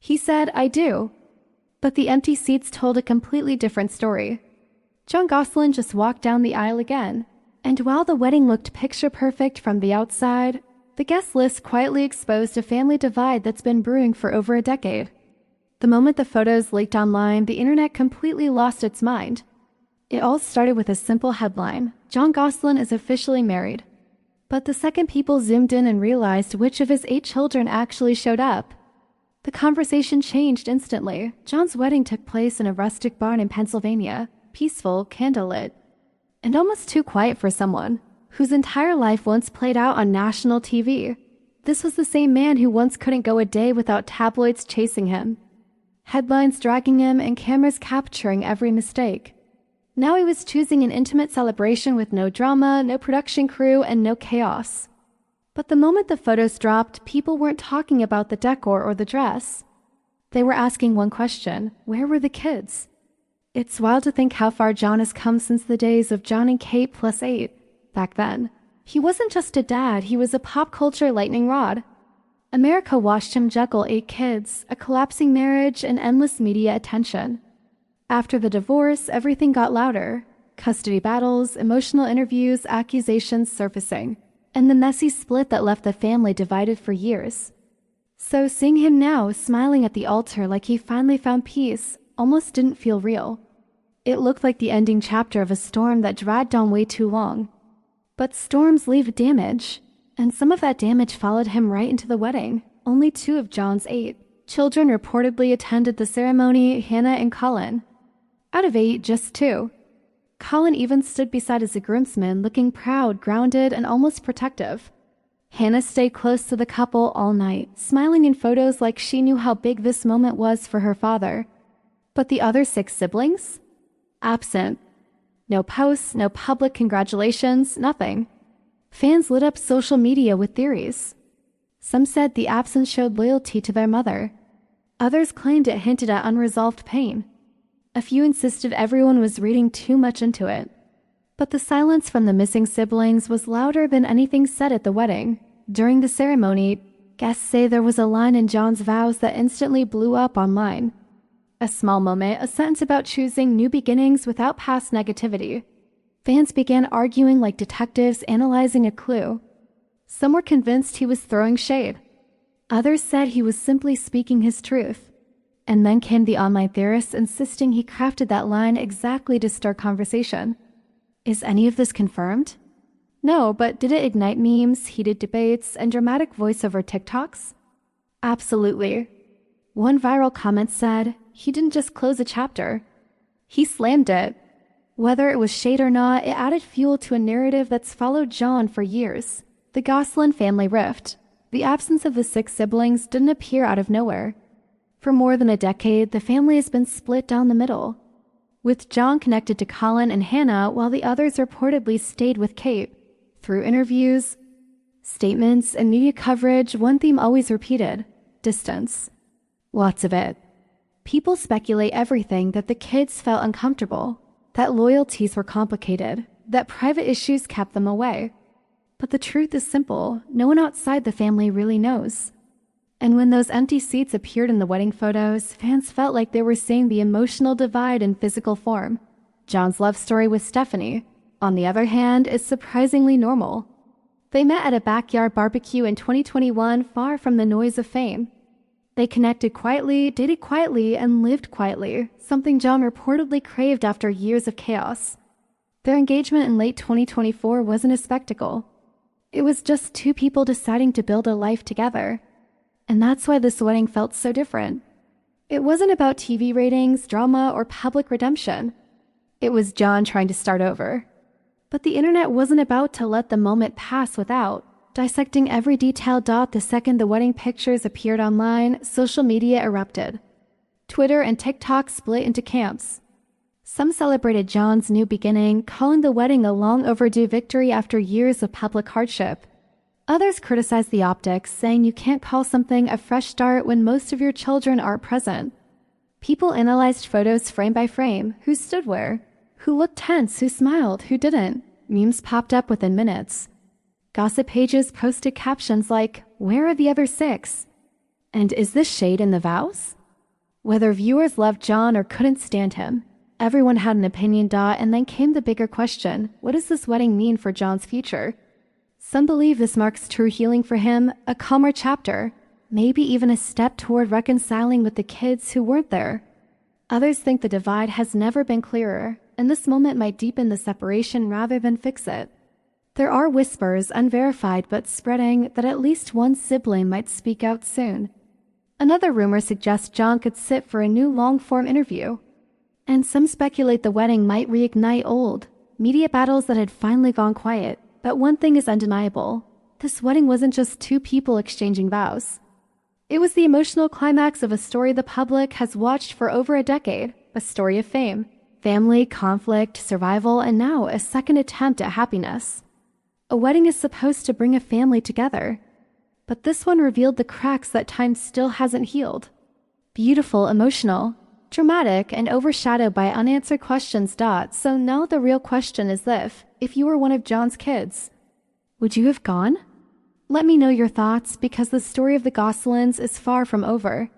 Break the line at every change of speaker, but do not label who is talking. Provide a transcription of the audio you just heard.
He said, "I do." But the empty seats told a completely different story. Jon Gosselin just walked down the aisle again, and while the wedding looked picture-perfect from the outside, the guest list quietly exposed a family divide that's been brewing for over a decade. The moment the photos leaked online, the internet completely lost its mind. It all started with a simple headline: Jon Gosselin is officially married. But the second people zoomed in and realized which of his 8 children actually showed up, the conversation changed instantly. Jon's wedding took place in a rustic barn in Pennsylvania, peaceful, candlelit, and almost too quiet for someone whose entire life once played out on national TV. This was the same man who once couldn't go a day without tabloids chasing him, headlines dragging him, and cameras capturing every mistake. Now he was choosing an intimate celebration with no drama, no production crew, and no chaos. But the moment the photos dropped, people weren't talking about the decor or the dress. They were asking one question: where were the kids? It's wild to think how far Jon has come since the days of Jon and Kate plus 8. Back then, he wasn't just a dad, he was a pop culture lightning rod. America watched him juggle 8 kids, a collapsing marriage, and endless media attention. After the divorce, everything got louder. Custody battles, emotional interviews, accusations surfacing, and the messy split that left the family divided for years. So seeing him now, smiling at the altar like he finally found peace, almost didn't feel real. It looked like the ending chapter of a storm that dragged on way too long. But storms leave damage, and some of that damage followed him right into the wedding. Only 2 of Jon's 8 children reportedly attended the ceremony: Hannah and Colin. Out of 8, just 2. Colin even stood beside his groomsmen, looking proud, grounded, and almost protective. Hannah stayed close to the couple all night, smiling in photos like she knew how big this moment was for her father. But the other 6 siblings? Absent. No posts, no public congratulations, nothing. Fans lit up social media with theories. Some said the absence showed loyalty to their mother. Others claimed it hinted at unresolved pain. A few insisted everyone was reading too much into it. But the silence from the missing siblings was louder than anything said at the wedding. During the ceremony, guests say there was a line in Jon's vows that instantly blew up online. A small moment, a sentence about choosing new beginnings without past negativity. Fans began arguing like detectives analyzing a clue. Some were convinced he was throwing shade. Others said he was simply speaking his truth. And then came the online theorists insisting he crafted that line exactly to stir conversation. Is any of this confirmed? No, but did it ignite memes, heated debates, and dramatic voiceover TikToks? Absolutely. One viral comment said, "He didn't just close a chapter. He slammed it." Whether it was shade or not, it added fuel to a narrative that's followed Jon for years. The Gosselin family rift. The absence of the 6 siblings didn't appear out of nowhere. For more than a decade, the family has been split down the middle, with Jon connected to Colin and Hannah while the others reportedly stayed with Kate. Through interviews, statements, and media coverage, one theme always repeated: distance. Lots of it. People speculate everything: that the kids felt uncomfortable, that loyalties were complicated, that private issues kept them away. But the truth is simple: no one outside the family really knows. And when those empty seats appeared in the wedding photos, fans felt like they were seeing the emotional divide in physical form. Jon's love story with Stephanie, on the other hand, is surprisingly normal. They met at a backyard barbecue in 2021, far from the noise of fame. They connected quietly, dated quietly, and lived quietly, something Jon reportedly craved after years of chaos. Their engagement in late 2024 wasn't a spectacle. It was just 2 people deciding to build a life together. And that's why this wedding felt so different. It wasn't about TV ratings, drama, or public redemption. It was Jon trying to start over. But the internet wasn't about to let the moment pass without dissecting every detailed dot. The second the wedding pictures appeared online, social media erupted. Twitter and TikTok split into camps. Some celebrated Jon's new beginning, calling the wedding a long overdue victory after years of public hardship. Others criticized the optics, saying you can't call something a fresh start when most of your children aren't present. People analyzed photos frame by frame: who stood where, who looked tense, who smiled, who didn't. Memes popped up within minutes. Gossip pages posted captions like, "Where are the other 6?" And is this shade in the vows? Whether viewers loved Jon or couldn't stand him, everyone had an opinion. And then came the bigger question: what does this wedding mean for Jon's future? Some believe this marks true healing for him, a calmer chapter, maybe even a step toward reconciling with the kids who weren't there. Others think the divide has never been clearer, and this moment might deepen the separation rather than fix it. There are whispers, unverified but spreading, that at least one sibling might speak out soon. Another rumor suggests Jon could sit for a new long-form interview. And some speculate the wedding might reignite old media battles that had finally gone quiet. But one thing is undeniable: this wedding wasn't just two people exchanging vows. It was the emotional climax of a story the public has watched for over a decade, a story of fame, family, conflict, survival, and now a second attempt at happiness. A wedding is supposed to bring a family together, but this one revealed the cracks that time still hasn't healed. Beautiful, emotional, dramatic, and overshadowed by unanswered questions. So now the real question is this: if you were one of Jon's kids, would you have gone? Let me know your thoughts, because the story of the Gosselins is far from over.